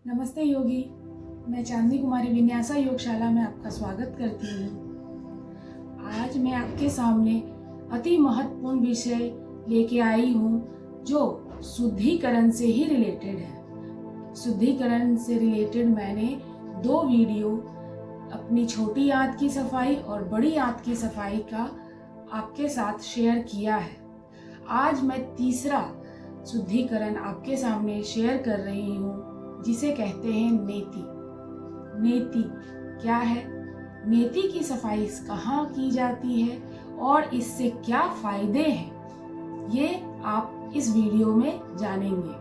नमस्ते योगी। मैं चांदनी कुमारी विन्यासा योगशाला में आपका स्वागत करती हूँ। आज मैं आपके सामने अति महत्वपूर्ण विषय लेके आई हूँ जो शुद्धिकरण से ही रिलेटेड है। शुद्धिकरण से रिलेटेड मैंने 2 वीडियो अपनी छोटी आंत की सफाई और बड़ी आंत की सफाई का आपके साथ शेयर किया है। आज मैं तीसरा शुद्धिकरण आपके सामने शेयर कर रही हूँ जिसे कहते हैं नेति। नेति क्या है, नेति की सफाई कहाँ की जाती है और इससे क्या फायदे हैं, ये आप इस वीडियो में जानेंगे।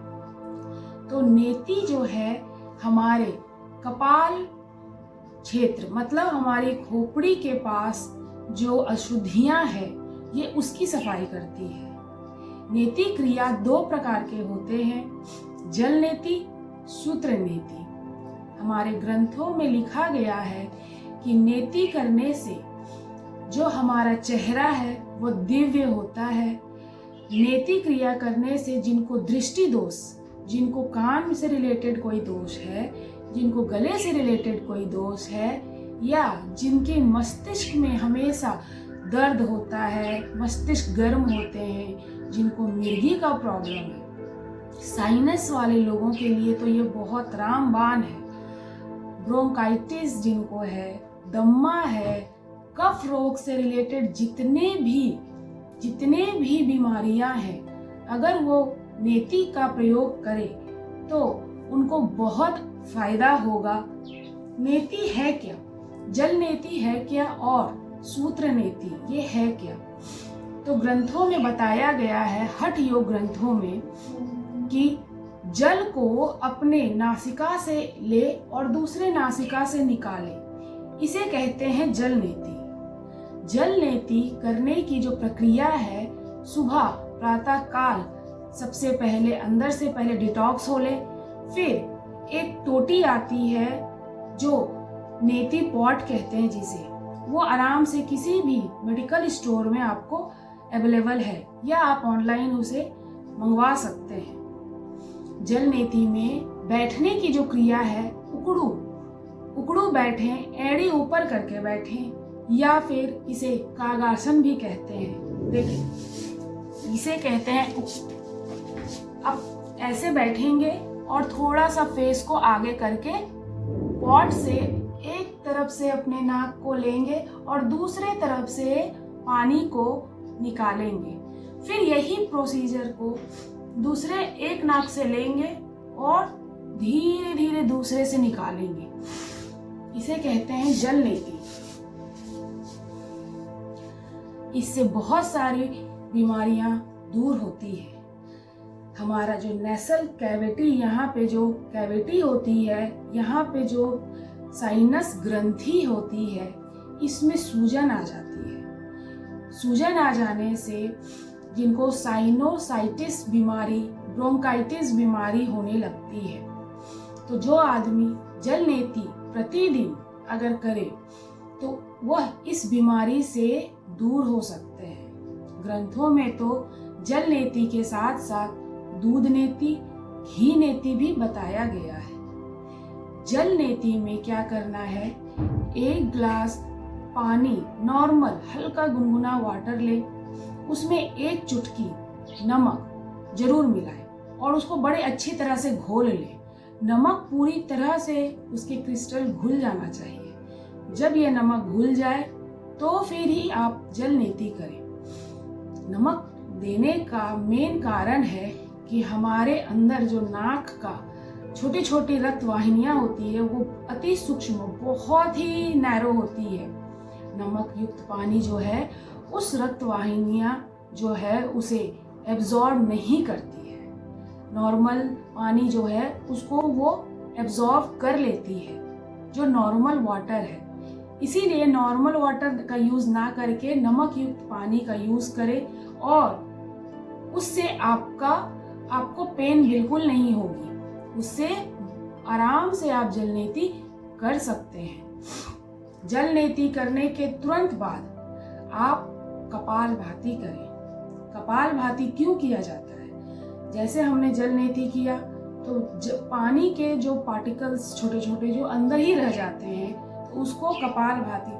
तो नेति जो है हमारे कपाल क्षेत्र मतलब हमारे खोपड़ी के पास जो अशुद्धियां हैं ये उसकी सफाई करती है। नेति क्रिया 2 प्रकार के होते हैं, जल नेति, सूत्र नेति। हमारे ग्रंथों में लिखा गया है कि नेति करने से जो हमारा चेहरा है वो दिव्य होता है। नेति क्रिया करने से जिनको दृष्टि दोष, जिनको कान से रिलेटेड कोई दोष है, जिनको गले से रिलेटेड कोई दोष है, या जिनके मस्तिष्क में हमेशा दर्द होता है, मस्तिष्क गर्म होते हैं, जिनको मिर्गी का प्रॉब्लम है, साइनस वाले लोगों के लिए तो ये बहुत रामबाण है। ब्रोंकाइटिस जिनको है, दम्मा है, कफ रोग से रिलेटेड जितने भी बीमारियां हैं, अगर वो नेति का प्रयोग करें तो उनको बहुत फायदा होगा। नेति है क्या, जल नेति है क्या और सूत्र नेति ये है क्या? तो ग्रंथों में बताया गया है, हठ योग ग्रंथों में, कि जल को अपने नासिका से ले और दूसरे नासिका से निकाले, इसे कहते हैं जल नेति। जल नेति करने की जो प्रक्रिया है, सुबह प्रातः काल सबसे पहले अंदर से पहले डिटॉक्स हो ले, फिर एक टोटी आती है जो नेति पॉट कहते हैं जिसे, वो आराम से किसी भी मेडिकल स्टोर में आपको अवेलेबल है या आप ऑनलाइन उसे मंगवा सकते हैं। जल नेति में बैठने की जो क्रिया है, उकड़ू बैठें, एड़ी ऊपर करके बैठें, या फिर इसे कागासन भी कहते हैं। देखिए इसे कहते हैं, अब ऐसे बैठेंगे और थोड़ा सा फेस को आगे करके पॉट से एक तरफ से अपने नाक को लेंगे और दूसरे तरफ से पानी को निकालेंगे। फिर यही प्रोसीजर को दूसरे एक नाक से लेंगे और धीरे धीरे दूसरे से निकालेंगे। इसे कहते हैं जल नेति। इससे बहुत सारी बीमारियां दूर होती है। हमारा जो नेसल कैविटी, यहाँ पे जो कैविटी होती है, यहाँ पे जो साइनस ग्रंथि होती है, इसमें सूजन आ जाती है। सूजन आ जाने से जिनको साइनोसाइटिस बीमारी, ब्रोंकाइटिस बीमारी होने लगती है, तो जो आदमी जल नेति प्रतिदिन अगर करे तो वह इस बीमारी से दूर हो सकते हैं। ग्रंथों में तो जल नेति के साथ साथ दूध नेति, घी नेति भी बताया गया है। जल नेति में क्या करना है, 1 ग्लास पानी, नॉर्मल हल्का गुनगुना वाटर ले, उसमें 1 चुटकी नमक जरूर मिलाएं और उसको बड़े अच्छी तरह से घोल लें। नमक पूरी तरह से उसके क्रिस्टल घुल जाना चाहिए। जब ये नमक घुल जाए तो फिर ही आप जल नेति करें। नमक देने का मेन कारण है कि हमारे अंदर जो नाक का छोटी छोटी रक्त वाहिनियां होती है वो अति सूक्ष्म, बहुत ही नैरो होती है। नमक युक्त पानी जो है उस रक्त वाहिनियां जो है उसे एब्जॉर्ब नहीं करती है। नॉर्मल पानी जो है उसको वो एब्जॉर्ब कर लेती है, जो नॉर्मल वाटर है। इसीलिए नॉर्मल वाटर का यूज ना करके नमक युक्त पानी का यूज करें और उससे आपको पेन बिल्कुल नहीं होगी। उससे आराम से आप जल नेति कर सकते हैं। जल नेति करने के तुरंत बाद आप कपालभाति करें। कपालभाति क्यों किया जाता है? जैसे हमने जल नेति किया तो पानी के जो पार्टिकल्स छोटे छोटे जो अंदर ही रह जाते हैं, तो उसको कपालभाति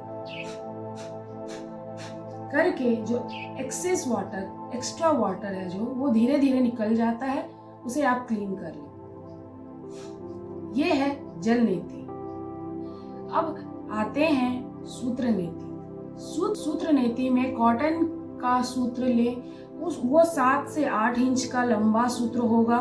करके जो एक्सेस वाटर, एक्स्ट्रा वाटर है जो, वो धीरे धीरे निकल जाता है, उसे आप क्लीन कर लें। ये है जल नीति। अब आते हैं सूत्र नीति। सूत्र नीति में कॉटन का सूत्र ले, वो 7 से 8 इंच का लंबा सूत्र होगा।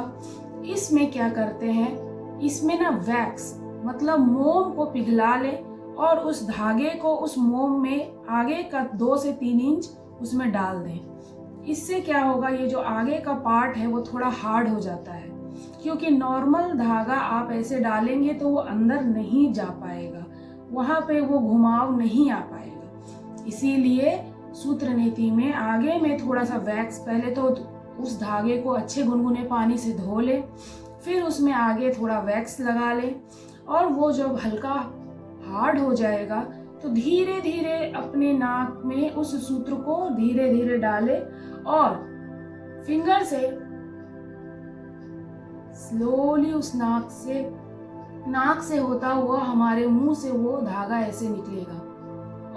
इसमें क्या करते हैं, इसमें ना वैक्स मतलब मोम को पिघला ले और उस धागे को उस मोम में आगे का 2 से 3 इंच उसमें डाल दें। इससे क्या होगा, ये जो आगे का पार्ट है वो थोड़ा हार्ड हो जाता है, क्योंकि नॉर्मल धागा आप ऐसे डालेंगे तो वो अंदर नहीं जा पाएगा, वहां पे वो घुमाव नहीं आ पाएगा। इसीलिए सूत्र नीति में आगे में थोड़ा सा वैक्स, पहले तो उस धागे को अच्छे गुनगुने पानी से धो ले, फिर उसमें आगे थोड़ा वैक्स लगा ले, और वो जब हल्का हार्ड हो जाएगा तो धीरे धीरे अपने नाक में उस सूत्र को धीरे धीरे डाले और फिंगर से स्लोली उस नाक से होता हुआ हमारे मुंह से वो धागा ऐसे निकलेगा,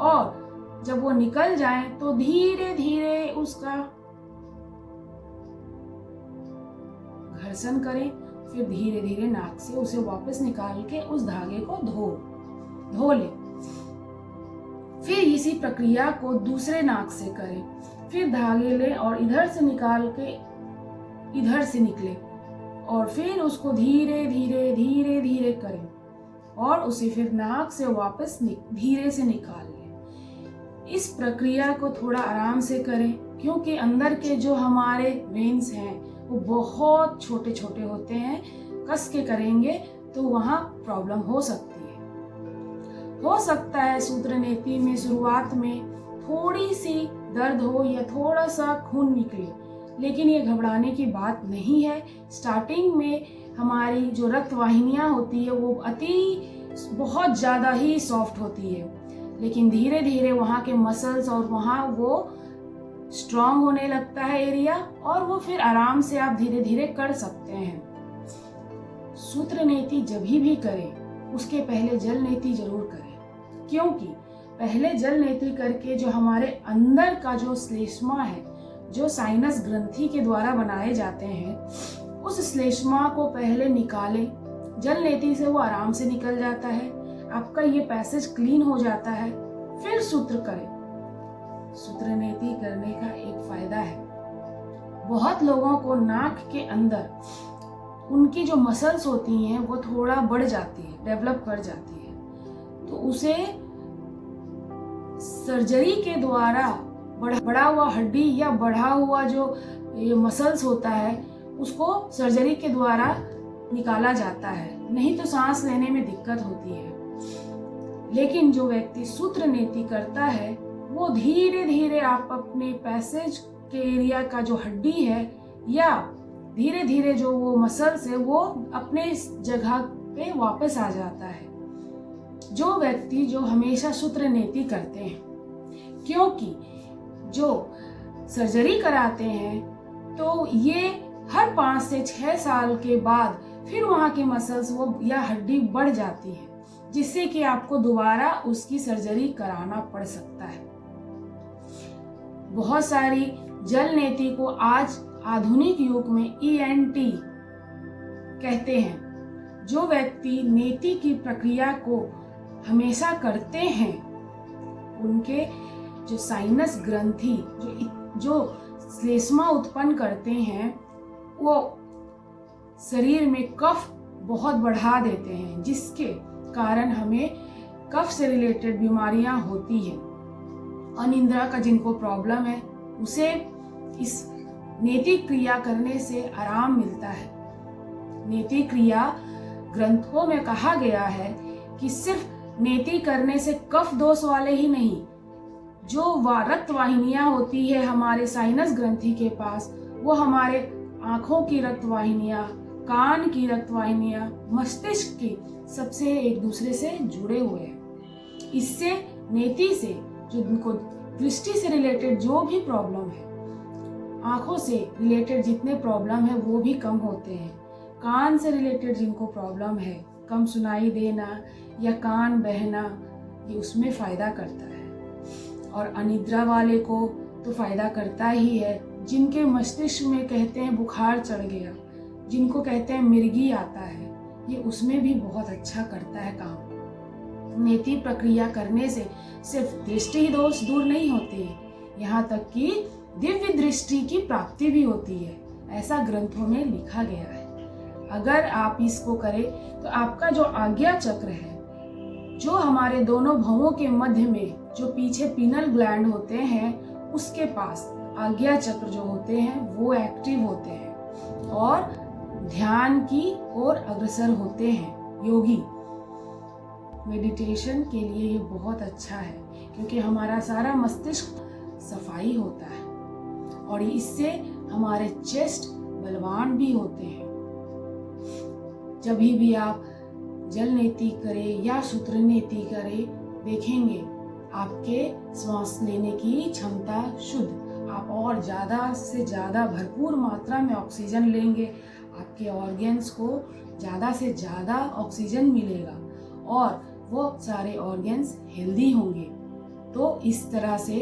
और जब वो निकल जाए तो धीरे धीरे उसका घर्षण करें, फिर धीरे धीरे नाक से उसे वापस निकाल के उस धागे को धो ले। फिर इसी प्रक्रिया को दूसरे नाक से करें, फिर धागे ले और इधर से निकाल के इधर से निकले, और फिर उसको धीरे धीरे धीरे धीरे करें और उसे फिर नाक से वापस धीरे से निकाल लें। इस प्रक्रिया को थोड़ा आराम से करें, क्योंकि अंदर के जो हमारे वेन्स हैं वो बहुत छोटे छोटे होते हैं। कस के करेंगे तो वहाँ प्रॉब्लम हो सकती है। हो सकता है सूत्र नीति में शुरुआत में थोड़ी सी दर्द हो या थोड़ा सा खून निकले, लेकिन ये घबराने की बात नहीं है। स्टार्टिंग में हमारी जो रक्त वाहिनियां होती है वो बहुत ज़्यादा ही सॉफ्ट होती है, लेकिन धीरे धीरे वहाँ के मसल्स और वहाँ वो स्ट्रांग होने लगता है एरिया, और वो फिर आराम से आप धीरे धीरे कर सकते हैं। सूत्र नीति जब भी करें उसके पहले जल नीति जरूर करें, क्योंकि पहले जल नीति करके जो हमारे अंदर का जो श्लेष्मा है, जो साइनस ग्रंथि के द्वारा बनाए जाते हैं, उस श्लेष्मा को पहले निकालें। जल नीति से वो आराम से निकल जाता है, आपका ये पैसेज क्लीन हो जाता है। फिर सूत्र करें। सूत्र नीति करने का एक फायदा है, बहुत लोगों को नाक के अंदर उनकी जो मसल्स होती हैं वो थोड़ा बढ़ जाती है, डेवलप कर जाती है, तो उसे सर्जरी के द्वारा बढ़ा हुआ हड्डी या बढ़ा हुआ जो ये मसल्स होता है उसको सर्जरी के द्वारा निकाला जाता है, नहीं तो सांस लेने में दिक्कत होती है। लेकिन जो व्यक्ति सूत्र नीति करता है वो धीरे धीरे आप अपने पैसेज के एरिया का जो हड्डी है या धीरे धीरे जो वो मसल्स है वो अपने जगह पे वापस आ जाता है। जो व्यक्ति जो हमेशा सूत्र नीति करते हैं, क्योंकि जो सर्जरी कराते हैं तो ये हर 5 से 6 साल के बाद फिर वहाँ के मसल्स वो या हड्डी बढ़ जाती है, जिससे कि आपको दोबारा उसकी सर्जरी कराना पड़ सकता है। बहुत सारी जल नीति को आज आधुनिक युग में ENT कहते हैं। जो व्यक्ति नीति की प्रक्रिया को हमेशा करते हैं उनके जो साइनस ग्रंथि जो श्लेष्मा उत्पन्न करते हैं वो शरीर में कफ बहुत बढ़ा देते हैं, जिसके कारण हमें कफ से रिलेटेड बीमारियां होती हैं। अनिद्रा का जिनको प्रॉब्लम है उसे इस नेति क्रिया करने से आराम मिलता है। नेति क्रिया ग्रंथों में कहा गया है कि सिर्फ नेति करने से कफ दोष वाले ही नहीं, जो रक्त वाहिनियां होती है हमारे साइनस ग्रंथि के पास, वो हमारे आंखों की रक्त वाहिनियां, कान की रक्त वाहिनियां, मस्तिष्क की सबसे एक दूसरे से जुड़े हुए हैं। इससे नेति से जो उनको दृष्टि से रिलेटेड जो भी प्रॉब्लम है, आंखों से रिलेटेड जितने प्रॉब्लम है वो भी कम होते हैं। कान से रिलेटेड जिनको प्रॉब्लम है, कम सुनाई देना या कान बहना, ये उसमें फ़ायदा करता है। और अनिद्रा वाले को तो फ़ायदा करता ही है। जिनके मस्तिष्क में कहते हैं बुखार चढ़ गया, जिनको कहते हैं मिर्गी आता है, ये उसमें भी बहुत अच्छा करता है काम। नेति प्रक्रिया करने से सिर्फ दृष्टि दोष दूर नहीं होते हैं, यहाँ तक कि दिव्य दृष्टि की प्राप्ति भी होती है, ऐसा ग्रंथों में लिखा गया है। अगर आप इसको करें तो आपका जो आज्ञा चक्र है, जो हमारे दोनों भवों के मध्य में जो पीछे पीनल ग्लैंड होते हैं, उसके पास आज्ञा चक्र जो होते हैं वो एक्टिव होते हैं और ध्यान की ओर अग्रसर होते हैं। योगी मेडिटेशन के लिए ये बहुत अच्छा है, क्योंकि हमारा सारा मस्तिष्क सफाई होता है और इससे हमारे चेस्ट बलवान भी होते हैं। जब भी आप जल नेति करें या सूत्र नेति करें, देखेंगे आपके सांस लेने की क्षमता शुद्ध, आप और ज़्यादा से ज़्यादा भरपूर मात्रा में ऑक्सीजन लेंगे, आपके ऑर्गन्स को ज़्यादा से ज़्यादा ऑक्सीजन मिलेगा और वो सारे ऑर्गन्स हेल्दी होंगे। तो इस तरह से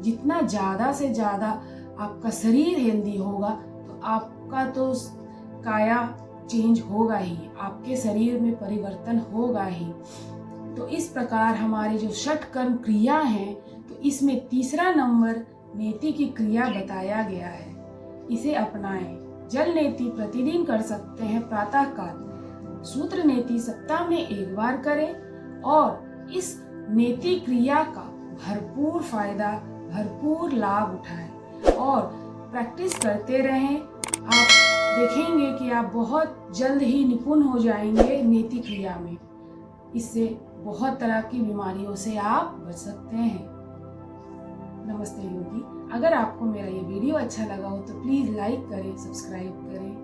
जितना ज़्यादा से ज़्यादा आपका शरीर हेल्दी होगा तो आपका तो काया चेंज होगा ही, आपके शरीर में परिवर्तन होगा ही। तो इस प्रकार हमारी जो षट कर्म क्रिया हैं, तो इसमें तीसरा नंबर नेति की क्रिया बताया गया है, इसे अपनाएं। जल नेति प्रतिदिन कर सकते हैं प्रातः काल, सूत्र नेति सप्ताह में एक बार करें और इस नेति क्रिया का भरपूर फायदा, भरपूर लाभ उठाएं और प्रैक्टिस करते रहें। आप देखेंगे कि आप बहुत जल्द ही निपुण हो जाएंगे नेति क्रिया में। इससे बहुत तरह की बीमारियों से आप बच सकते हैं। नमस्ते योगी। अगर आपको मेरा ये वीडियो अच्छा लगा हो तो प्लीज़ लाइक करें, सब्सक्राइब करें।